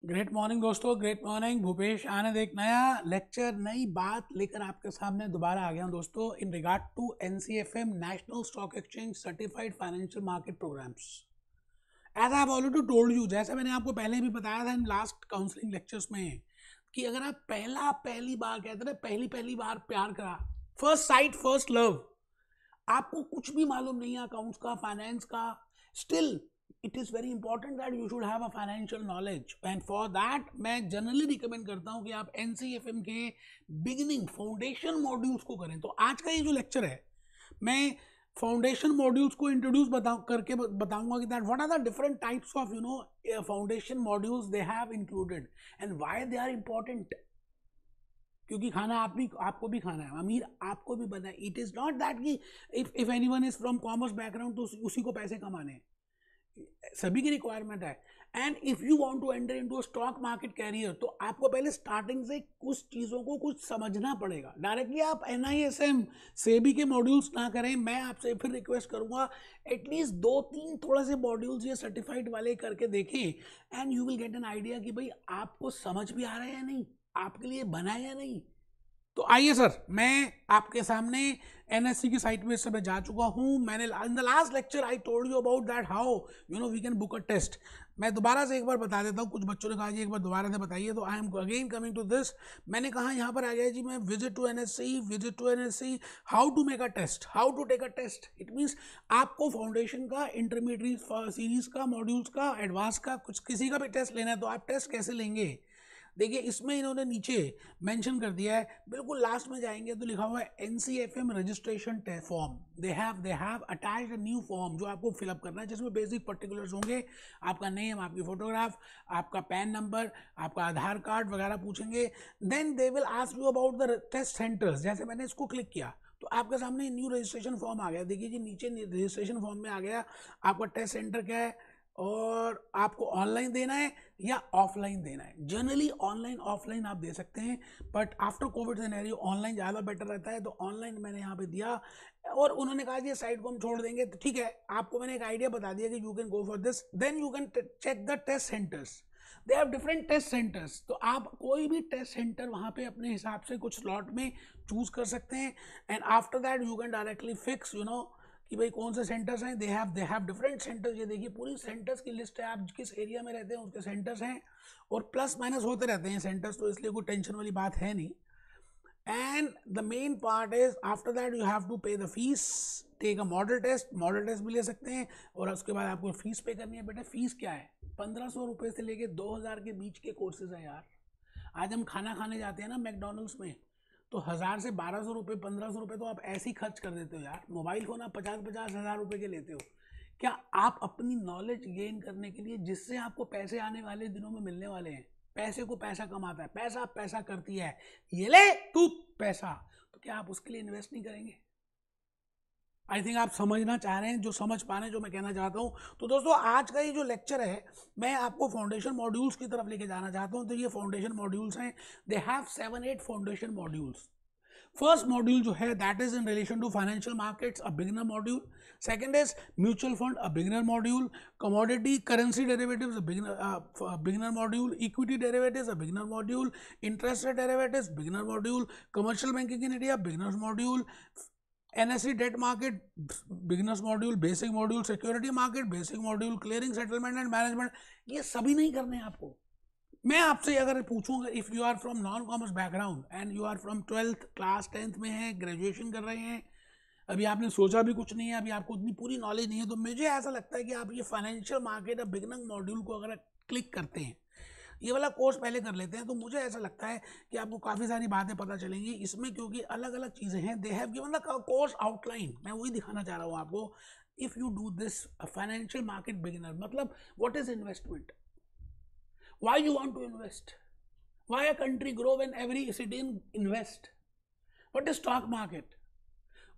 Great morning दोस्तों, great morning. Bhupesh आनंद एक नया लेक्चर, नई बात लेकर आपके सामने दोबारा आ गया हूं दोस्तों, in regard to NCFM National Stock Exchange certified financial market programs. As I have already told you, जैसे मैंने आपको पहले भी बताया था इन लास्ट काउंसलिंग लेक्चर्स में, कि अगर आप पहली बार कहते ना, पहली बार प्यार करा, फर्स्ट साइट फर्स्ट लव, आपको कुछ भी मालूम नहीं है अकाउंट्स का, फाइनेंस का, still it is very important that you should have a financial knowledge, and for that मैं जनरली रिकमेंड करता हूं कि आप एनसीएफएम के बिगिनिंग फाउंडेशन मॉड्यूल्स को करें। तो आज का ये जो लेक्चर है, मैं फाउंडेशन मॉड्यूल्स को इंट्रोड्यूस बताऊंगा कि that what are the different types of foundation modules they have included and why they are important. क्योंकि खाना आपको भी खाना है, अमीर आपको भी बनना है। इट इज नॉट दैट कि if anyone is from commerce background तो उसी को पैसे कमाने हैं, सभी की रिक्वायरमेंट है। And if you want to enter into stock market career, तो आपको पहले स्टार्टिंग से कुछ चीज़ों को कुछ समझना पड़ेगा। डायरेक्टली आप एनआईएसएम सेबी के मॉड्यूल्स ना करें, मैं आपसे फिर रिक्वेस्ट करूंगा एटलीस्ट 2-3 थोड़े से मॉड्यूल्स ये सर्टिफाइड वाले करके देखें, and you will get an idea कि भाई आपको समझ भी आ रहा है या नहीं, आपके लिए बना है या नहीं। तो आइए सर, मैं आपके सामने एनएससी की साइट पे इस समय जा चुका हूँ। मैंने in the last lecture I told you about that how we can book a test. मैं दोबारा से एक बार बता देता हूँ, कुछ बच्चों ने कहा जी एक बार दोबारा से बताइए, तो I am again coming to this. मैंने कहा यहाँ पर आ गया जी, मैं visit to NSC, how to make a test, how to take a test. It means आपको फाउंडेशन का, इंटरमीडिएट सीरीज का, मॉड्यूल्स का, एडवांस का, कुछ किसी का भी टेस्ट लेना है तो आप टेस्ट कैसे लेंगे। देखिए इसमें इन्होंने नीचे मेंशन कर दिया है, बिल्कुल लास्ट में जाएंगे तो लिखा हुआ है NCFM registration form. They have attached a new form जो आपको फिलअप करना है, जिसमें बेसिक पर्टिकुलर्स होंगे, आपका नेम, आपकी फोटोग्राफ, आपका पैन नंबर, आपका आधार कार्ड वगैरह पूछेंगे। Then they will ask you about the test centres. जैसे मैंने इसको क्लिक किया तो आपके सामने न्यू रजिस्ट्रेशन फॉर्म आ गया। देखिए जी नीचे रजिस्ट्रेशन फॉर्म में आ गया आपका टेस्ट सेंटर क्या है, और आपको ऑनलाइन देना है या ऑफलाइन देना है। जनरली ऑनलाइन ऑफलाइन आप दे सकते हैं, but after Covid scenario online ज़्यादा बेटर रहता है, तो ऑनलाइन मैंने यहाँ पे दिया। और उन्होंने कहा ये साइट को हम छोड़ देंगे, तो ठीक है, आपको मैंने एक आइडिया बता दिया कि you can go for this. Then you can check the test centres, they have different test centres. तो आप कोई भी टेस्ट सेंटर वहाँ पे अपने हिसाब से कुछ स्लॉट में चूज कर सकते हैं, and after that you can directly fix कि भाई कौन से सेंटर्स हैं। They have different centres. ये देखिए पूरी सेंटर्स की लिस्ट है, आप किस एरिया में रहते हैं उसके सेंटर्स हैं, और प्लस माइनस होते रहते हैं सेंटर्स, तो इसलिए कोई टेंशन वाली बात है नहीं। And the main part is after that you have to pay the fees, take a model test भी ले सकते हैं, और उसके बाद आपको फीस पे करनी है। बेटा फीस क्या है, 1500 रुपये से लेके 2000 के बीच के कोर्सेज हैं यार। आज हम खाना खाने जाते हैं ना मैकडोनल्ड्स में, तो 1000 से 1200 रुपये, 1500 रुपये तो आप ऐसे ही खर्च कर देते हो यार। मोबाइल फ़ोन आप 50-50 हज़ार रुपये के लेते हो। क्या आप अपनी नॉलेज गेन करने के लिए, जिससे आपको पैसे आने वाले दिनों में मिलने वाले हैं, पैसे को पैसा कमाता है, पैसा पैसा करती है, ये ले तू पैसा, तो क्या आप उसके लिए इन्वेस्ट नहीं करेंगे। आई थिंक आप समझना चाह रहे हैं, जो समझ पा रहे हैं जो मैं कहना चाहता हूँ। तो दोस्तों आज का ये जो लेक्चर है, मैं आपको फाउंडेशन मॉड्यूल्स की तरफ लेके जाना चाहता हूँ। तो ये फाउंडेशन मॉड्यूल्स हैं, they have 7-8 foundation modules. First module जो है that is in relation to financial markets, a beginner module. Second is mutual fund, a beginner module. Commodity currency derivatives, a beginner module. Equity derivatives, a beginner module. Interest rate derivatives, beginner module. Commercial banking in India, beginners module. NSC debt market, beginners module. Basic module security market, basic module. Clearing settlement and management. ये सभी नहीं करने हैं आपको। मैं आपसे अगर पूछूंगा, if you are from non commerce background and you are from 12th class 10th में है, ग्रेजुएशन कर रहे हैं, अभी आपने सोचा भी कुछ नहीं है, अभी आपको उतनी पूरी नॉलेज नहीं है, तो मुझे ऐसा लगता है कि आप ये फाइनेंशियल मार्केट और बिगनर मॉड्यूल को अगर क्लिक करते हैं, ये वाला कोर्स पहले कर लेते हैं, तो मुझे ऐसा लगता है कि आपको काफ़ी सारी बातें पता चलेंगी इसमें, क्योंकि अलग अलग चीज़ें हैं। They have given the course outline, मैं वही दिखाना चाह रहा हूँ आपको। If you do this financial market beginner, मतलब what is investment, why you want to invest, why a country grow when every citizen invest, what is stock market,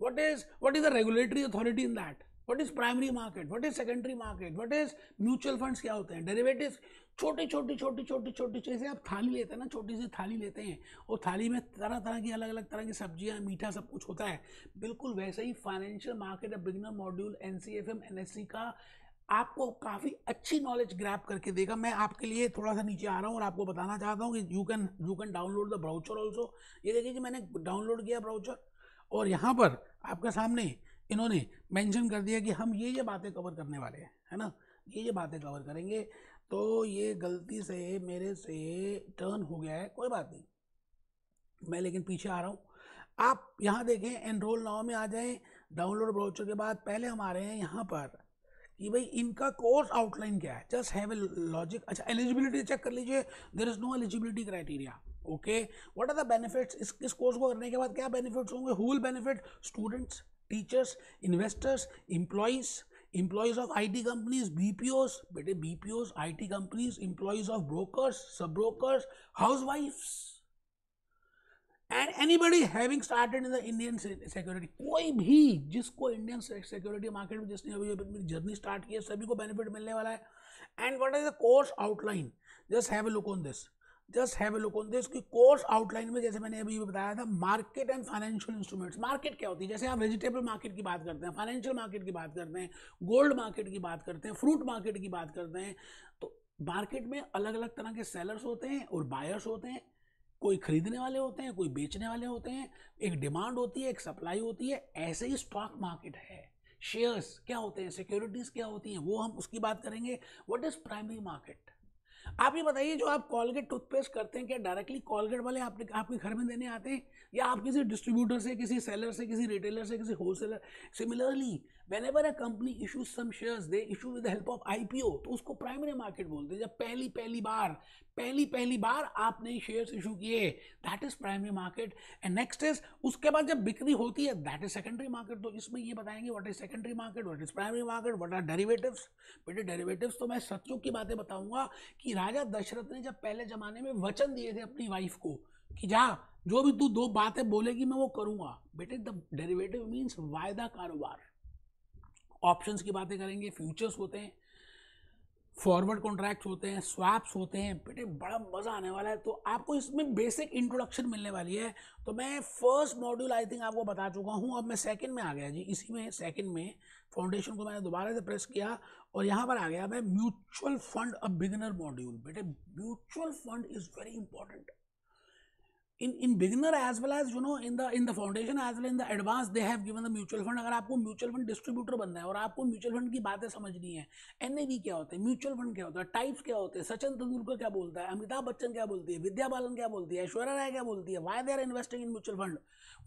what is the regulatory authority in that, what is primary market, what is secondary market, what is mutual funds, क्या होते हैं derivatives. छोटी छोटी छोटी छोटी छोटी चीज़ें आप थाली लेते हैं ना, छोटी सी थाली लेते हैं, और थाली में तरह तरह की अलग अलग तरह की सब्जियां, मीठा सब कुछ होता है, बिल्कुल वैसे ही financial market beginner module NCFM NSC का आपको काफ़ी अच्छी नॉलेज ग्रैब करके देगा। मैं आपके लिए थोड़ा सा नीचे आ रहा हूँ और आपको बताना चाहता हूँ कि you can download the brochure also. ये देखिए कि मैंने डाउनलोड किया ब्राउचर, और यहाँ पर आपके सामने इन्होंने मेंशन कर दिया कि हम ये बातें कवर करने वाले हैं, है ना, ये बातें कवर करेंगे। तो ये गलती से मेरे से टर्न हो गया है, कोई बात नहीं, मैं लेकिन पीछे आ रहा हूँ। आप यहाँ देखें, एनरोल नाउ में आ जाएं। डाउनलोड ब्राउचर के बाद पहले हम आ रहे हैं यहाँ पर कि भाई इनका कोर्स आउटलाइन क्या है। Just have a logic. अच्छा, एलिजिबिलिटी चेक कर लीजिए, there is no eligibility criteria. Okay, what are the benefits, इस कोर्स को करने के बाद क्या बेनिफिट्स होंगे। Who will benefit, students, teachers, investors, employees of IT companies, BPOs, बेटे BPOs, IT companies, employees of brokers, sub brokers, हाउसवाइफ्स, and anybody having started in the Indian security. कोई भी जिसको इंडियन सिक्योरिटी मार्केट में जिसने अभी अपनी जर्नी स्टार्ट की है, सभी को बेनिफिट मिलने वाला है। And what is the course outline, just have A look on this, just have A look on this. कि कोर्स आउटलाइन में जैसे मैंने अभी बताया था, market and financial instruments. Market क्या होती है, जैसे आप वेजिटेबल मार्केट की बात करते हैं, फाइनेंशियल मार्केट की बात करते हैं, गोल्ड मार्केट की बात करते हैं, फ्रूट मार्केट की बात करते हैं, तो मार्केट में अलग अलग तरह के सेलर्स होते हैं और बायर्स होते हैं। कोई खरीदने वाले होते हैं, कोई बेचने वाले होते हैं, एक डिमांड होती है, एक सप्लाई होती है। ऐसे ही स्टॉक मार्केट है। शेयर्स क्या होते हैं, सिक्योरिटीज क्या होती हैं, वो हम उसकी बात करेंगे। What is primary market. आप ये बताइए, जो आप कॉलगेट टूथपेस्ट करते हैं, क्या डायरेक्टली कॉलगेट वाले आपके घर में देने आते हैं, या आप किसी डिस्ट्रीब्यूटर से, किसी सेलर से, किसी रिटेलर से, किसी wholesaler. Similarly whenever a company issues some shares, they issue with the help of IPO, तो उसको प्राइमरी मार्केट बोलते हैं। जब पहली बार आपने शेयर्स इशू किए, that is primary market. And next is, उसके बाद जब बिक्री होती है, दैट इज सेकेंडरी मार्केट। तो इसमें ये बताएंगे what is secondary market, what is primary market, what are derivatives. बेटे डेरिवेटिव्स तो मैं सत्युग की बातें बताऊंगा कि राजा दशरथ ने जब पहले जमाने में वचन दिए थे अपनी वाइफ को कि जा, जो भी तू 2 बातें बोलेगी मैं वो करूंगा। बेटे द डेरिवेटिव मीन्स वायदा कारोबार। ऑप्शंस की बातें करेंगे, फ्यूचर्स होते हैं, फॉरवर्ड कॉन्ट्रैक्ट्स होते हैं, स्वैप्स होते हैं। बेटे बड़ा मज़ा आने वाला है। तो आपको इसमें बेसिक इंट्रोडक्शन मिलने वाली है। तो मैं फर्स्ट मॉड्यूल आई थिंक आपको बता चुका हूँ। अब मैं सेकंड में आ गया जी। इसी में सेकंड में फाउंडेशन को मैंने दोबारा से प्रेस किया और यहाँ पर आ गया मैं mutual fund a beginner module. बेटे mutual fund is very important in beginner as well as in the foundation as well in the advanced they have given the mutual fund। अगर आपको म्यूचुअल फंड डिस्ट्रीब्यूटर बनना है और आपको mutual fund की बातें समझनी है, NAV क्या होता है, म्यूचुअल फंड क्या होता है, टाइप्स क्या होते हैं, सचिन तेंदुलकर क्या बोलता है, अमिताभ बच्चन क्या बोलती है, विद्या बालन क्या बोलती है, ऐश्वर्या राय क्या बोलती है, why they are investing in mutual fund,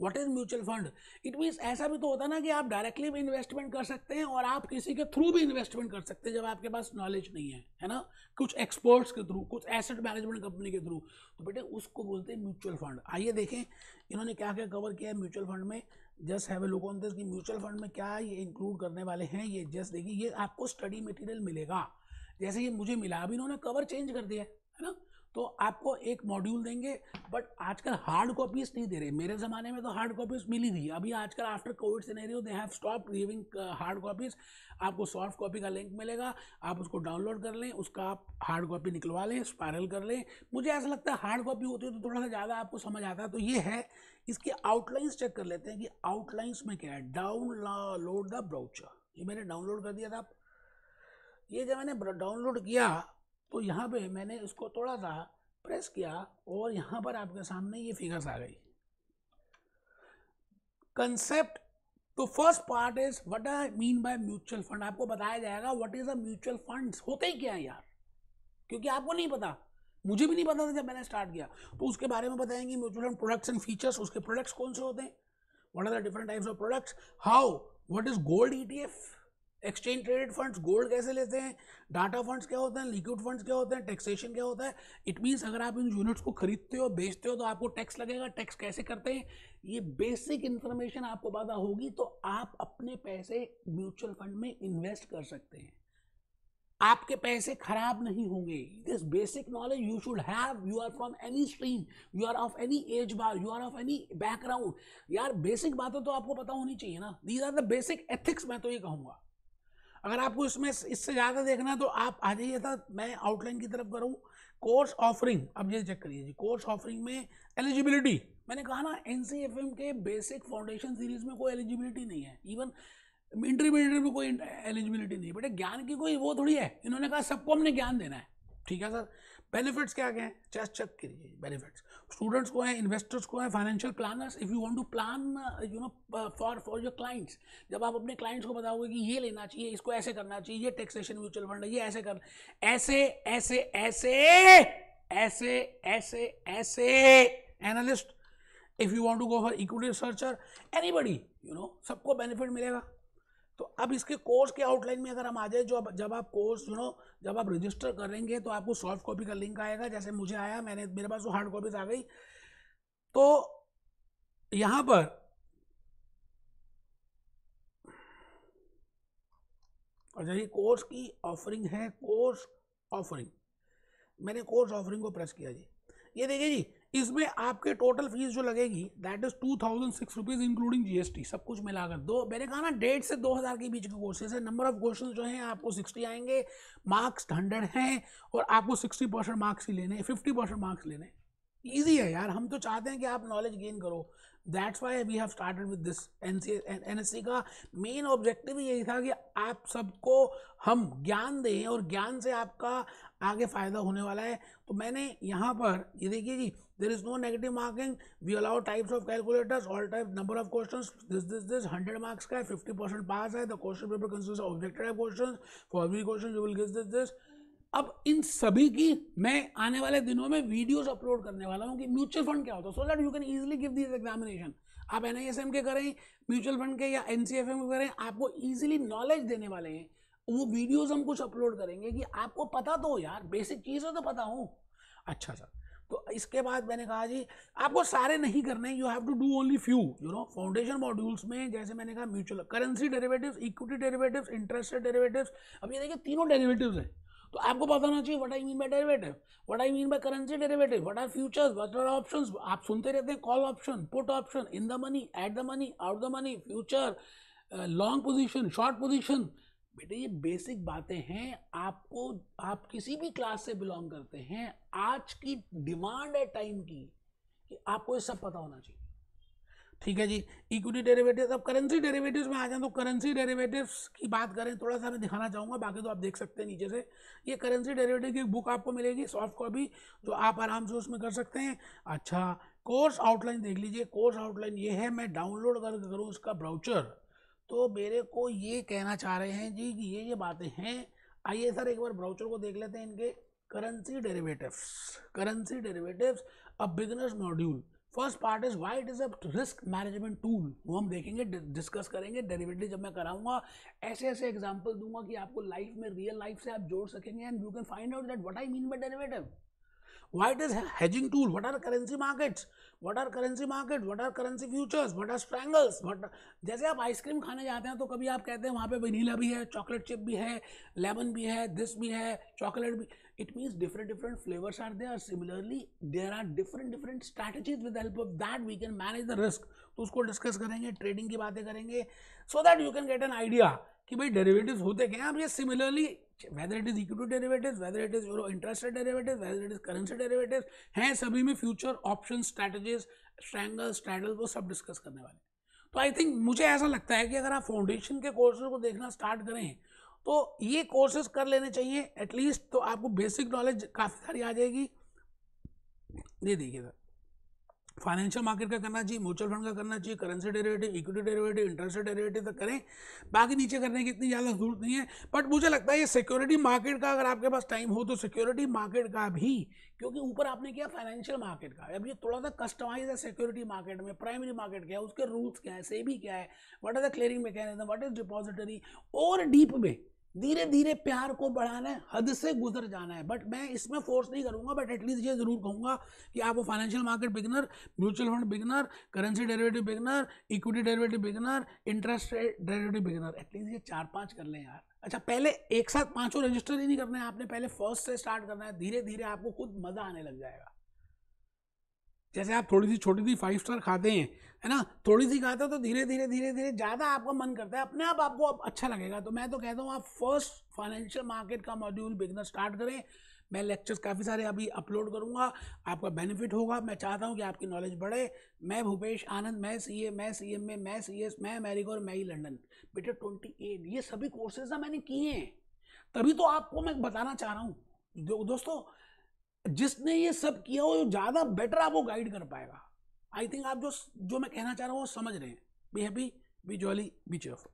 what is mutual fund. It means ऐसा भी तो होता है ना कि आप डायरेक्टली भी इन्वेस्टमेंट कर सकते हैं और आप किसी के थ्रू भी इन्वेस्टमेंट कर सकते हैं जब आपके पास नॉलेज नहीं है ना, कुछ एक्सपर्ट्स के थ्रू, कुछ एसेट मैनेजमेंट कंपनी के थ्रू। तो बेटे उसको बोलते हैं म्यूचुअल फंड। आइए देखें इन्होंने क्या क्या कवर किया है म्यूचुअल फंड में। Just have A look on this कि म्यूचुअल फंड में क्या ये इंक्लूड करने वाले हैं। ये जस्ट देखिए, ये आपको स्टडी मटेरियल मिलेगा जैसे ये मुझे मिला। अभी इन्होंने कवर चेंज कर दिया है ना, तो आपको एक मॉड्यूल देंगे, बट आजकल हार्ड कॉपीज नहीं दे रहे। मेरे ज़माने में तो हार्ड कॉपीज मिली थी, अभी आजकल after Covid scenario they have stop giving hard copies. आपको सॉफ्ट कॉपी का लिंक मिलेगा, आप उसको डाउनलोड कर लें, उसका आप हार्ड कॉपी निकलवा लें, स्पायरल कर लें। मुझे ऐसा लगता है हार्ड कॉपी होती है तो थोड़ा सा ज़्यादा आपको समझ आता है। तो ये है, इसके आउटलाइंस चेक कर लेते हैं कि आउटलाइंस में क्या है। डाउनलोड द ब्राउचर, ये मैंने डाउनलोड कर दिया था। ये जब मैंने डाउनलोड किया तो यहाँ पे मैंने इसको थोड़ा सा प्रेस किया और यहाँ पर आपके सामने ये फिगर्स आ गई। कंसेप्ट, तो first part is what I mean by mutual fund. आपको बताया जाएगा what is a mutual funds, होते ही क्या है यार, क्योंकि आपको नहीं पता, मुझे भी नहीं पता था जब मैंने स्टार्ट किया। तो उसके बारे में बताएंगे mutual fund products and features, उसके प्रोडक्ट्स कौन से होते हैं, what are the different types of products, how, what is gold ETF, exchange traded funds, gold कैसे लेते हैं, डाटा फंड्स क्या होते हैं, लिक्विड फंड्स क्या होते हैं, टैक्सेशन क्या होता है। इट मीन्स अगर आप इन यूनिट्स को खरीदते हो बेचते हो तो आपको टैक्स लगेगा, टैक्स कैसे करते हैं, ये बेसिक इंफॉर्मेशन आपको पता होगी तो आप अपने पैसे म्यूचुअल फंड में इन्वेस्ट कर सकते हैं। आपके पैसे खराब नहीं होंगे। This basic knowledge you should have. You are from any stream, you are of any age bar, you are of any background, यार बेसिक बातें तो आपको पता होनी चाहिए ना। These are the basic ethics, मैं तो ये कहूँगा। अगर आपको इसमें इससे ज़्यादा देखना है तो आप आ जाइए था, मैं आउटलाइन की तरफ करूँ। कोर्स ऑफरिंग, अब ये चेक करिए जी, कोर्स ऑफरिंग में एलिजिबिलिटी, मैंने कहा ना NCFM के बेसिक फाउंडेशन सीरीज में कोई एलिजिबिलिटी नहीं है। इवन इंटरमीडिएट में कोई एलिजिबिलिटी नहीं है बेटे, ज्ञान की कोई वो थोड़ी है, इन्होंने कहा सबको हमने ज्ञान देना है, ठीक है सर। बेनिफिट्स क्या क्या हैं, चेक चेक करिए बेनिफिट्स। स्टूडेंट्स को हैं, इन्वेस्टर्स को हैं, financial planners, if you want to plan you know for your clients, जब आप अपने क्लाइंट्स को बताओगे कि ये लेना चाहिए, इसको ऐसे करना चाहिए, ये टैक्सेशन म्यूचुअल फंड है, ये ऐसे कर, ऐसे ऐसे ऐसे ऐसे ऐसे ऐसे analyst, if you want to go for equity researcher, anybody, you know, सबको बेनिफिट मिलेगा। तो अब इसके कोर्स के आउटलाइन में अगर हम आ जाए, जो जब आप कोर्स यू नो जब आप रजिस्टर करेंगे तो आपको सॉफ्ट कॉपी का लिंक आएगा, जैसे मुझे आया, मेरे पास वो हार्ड कॉपीज आ गई। तो यहां पर और यही कोर्स की ऑफरिंग है, कोर्स ऑफरिंग, मैंने कोर्स ऑफरिंग को प्रेस किया जी, ये देखिए जी, इसमें आपके टोटल फीस जो लगेगी that is 2006 rupees including GST, सब कुछ मिलाकर। दो, मैंने कहा ना 1,500 से 2,000 के बीच के कोर्सेज है। नंबर ऑफ क्वेश्चन जो हैं आपको 60 आएंगे, मार्क्स 100 हैं, और आपको 60% मार्क्स ही लेने, 50% मार्क्स लेने। ईजी है यार, हम तो चाहते हैं कि आप नॉलेज गेन करो, that's why we have started with this. NSC का मेन ऑब्जेक्टिव यही था कि आप सबको हम ज्ञान दें और ज्ञान से आपका आगे फायदा होने वाला है। तो मैंने यहाँ पर ये देखिए जी, there is no negative marking, we allow types of calculators, all type, number of questions, this 100 marks का है, 50% पास है। The question paper consist of objective type questions, for every question you will get this. अब इन सभी की मैं आने वाले दिनों में वीडियोस अपलोड करने वाला हूँ कि म्यूचुअल फंड क्या होता है, so that you can easily give this examination. आप एनआईएसएम के करें, म्यूचुअल फंड के, या एनसीएफएम के करें, आपको इजीली नॉलेज देने वाले हैं। वो वीडियोस हम कुछ अपलोड करेंगे कि आपको पता तो हो यार, बेसिक चीज़ें तो पता हो। अच्छा सर, तो इसके बाद मैंने कहा जी आपको सारे नहीं करने, you have to do only few, you know, foundation modules में, जैसे मैंने कहा mutual, currency derivatives, equity derivatives, interest rate derivatives. अब ये देखिए तीनों डेरिवेटिव्स हैं, तो आपको पता होना चाहिए what I mean by derivative, what I mean by currency derivative, what are futures, what are options. आप सुनते रहते हैं call option, put option, in the money, at the money, out the money, future, long position, short position. बेटे ये basic बातें हैं, आपको, आप किसी भी क्लास से बिलोंग करते हैं, आज की डिमांड है टाइम की कि आपको ये सब पता होना चाहिए, ठीक है जी। इक्विटी डेरिवेटिव्स, अब करेंसी डेरिवेटिव्स में आ जाए तो करेंसी डेरिवेटिव्स की बात करें, थोड़ा सा मैं दिखाना चाहूँगा, बाकी तो आप देख सकते हैं नीचे से। ये करेंसी डेरिवेटिव की बुक आपको मिलेगी सॉफ्ट कॉपी, जो आप आराम से उसमें कर सकते हैं। अच्छा, कोर्स आउटलाइन देख लीजिए, कोर्स आउटलाइन ये है, मैं डाउनलोड करूँ इसका ब्राउचर, तो मेरे को ये कहना चाह रहे हैं जी कि ये बातें हैं। आइए सर एक बार ब्राउचर को देख लेते हैं इनके। Currency derivatives, currency derivatives, a beginners module, first part is why it is a risk management tool, वो हम देखेंगे, डिस्कस करेंगे। डेरिवेटिव जब मैं कराऊंगा, ऐसे ऐसे एग्जांपल दूंगा कि आपको लाइफ में, रियल लाइफ से आप जोड़ सकेंगे, and you can find out that what I mean by derivative, why it is hedging tool, what are currency markets, what are currency market, what are currency futures, what are strangles, what, जैसे आप ice cream खाने जाते हैं तो कभी आप कहते हैं वहाँ पे वनीला भी है, चॉकलेट चिप भी है, लेमन भी है, दिस भी है, चॉकलेट भी, it means different flavors are there. Similarly there are different strategies with the help of that we can manage the risk. तो उसको डिस्कस करेंगे, ट्रेडिंग की बातें करेंगे, so that you can get an idea कि भाई derivatives होते क्या हैं। अब ये similarly whether it is equity derivatives, whether it is interest rate derivatives, whether it is currency derivatives, हैं सभी में future, option, strategies, strangle, straddle, वो सब डिस्कस करने वाले। तो आई थिंक मुझे ऐसा लगता है कि अगर आप फाउंडेशन के कोर्सेज को देखना स्टार्ट करें तो ये कोर्सेज कर लेने चाहिए एटलीस्ट, तो आपको बेसिक नॉलेज काफ़ी सारी आ जाएगी। ये देखिए सर, फाइनेंशियल मार्केट का करना चाहिए, म्यूचुअल फंड का करना चाहिए, currency derivative, equity derivative, interest derivative तक करें, बाकी नीचे करने की इतनी ज़्यादा जरूरत नहीं है। बट मुझे लगता है ये सिक्योरिटी मार्केट का अगर आपके पास टाइम हो तो सिक्योरिटी मार्केट का भी, क्योंकि ऊपर आपने किया फाइनेंशियल मार्केट का, अब ये थोड़ा सा कस्टमाइज है सिक्योरिटी मार्केट में। प्राइमरी मार्केट क्या है, उसके रूल्स क्या है, सेबी क्या है, what is the clearing mechanism, what is depository, और डीप में धीरे धीरे प्यार को बढ़ाना है, हद से गुजर जाना है। बट मैं इसमें फोर्स नहीं करूंगा, बट एटलीस्ट ये जरूर कहूंगा कि आप वो financial market beginner, mutual fund beginner, currency derivative beginner, equity derivative beginner, interest rate derivative beginner, at least ये 4-5 कर लें यार। अच्छा, पहले एक साथ 5 रजिस्टर ही नहीं करना है आपने, पहले फर्स्ट से स्टार्ट करना है, धीरे धीरे आपको खुद मजा आने लग जाएगा। जैसे आप थोड़ी सी छोटी सी 5 स्टार खाते हैं, है ना, थोड़ी सी खाते हो तो धीरे धीरे धीरे धीरे ज़्यादा आपका मन करता है, अपने आप आपको अच्छा लगेगा। तो मैं तो कहता हूँ आप फर्स्ट फाइनेंशियल मार्केट का मॉड्यूल बिगनर स्टार्ट करें, मैं लेक्चर्स काफ़ी सारे अभी अपलोड करूँगा, आपका बेनिफिट होगा। मैं चाहता हूँ कि आपकी नॉलेज बढ़े। मैं भूपेश आनंद, मैं सीए, मैं सीएमए, मैं सीएस, मैं अमेरिका और मैं ही लंदन। बेटे 28 ये सभी कोर्सेज ना मैंने किए हैं, तभी तो आपको मैं बताना चाह रहा हूँ। दोस्तों, जिसने ये सब किया हो ज़्यादा बेटर आपको गाइड कर पाएगा। आई थिंक आप जो मैं कहना चाह रहा हूँ वो समझ रहे हैं। Be happy, B jolly, B cheerful.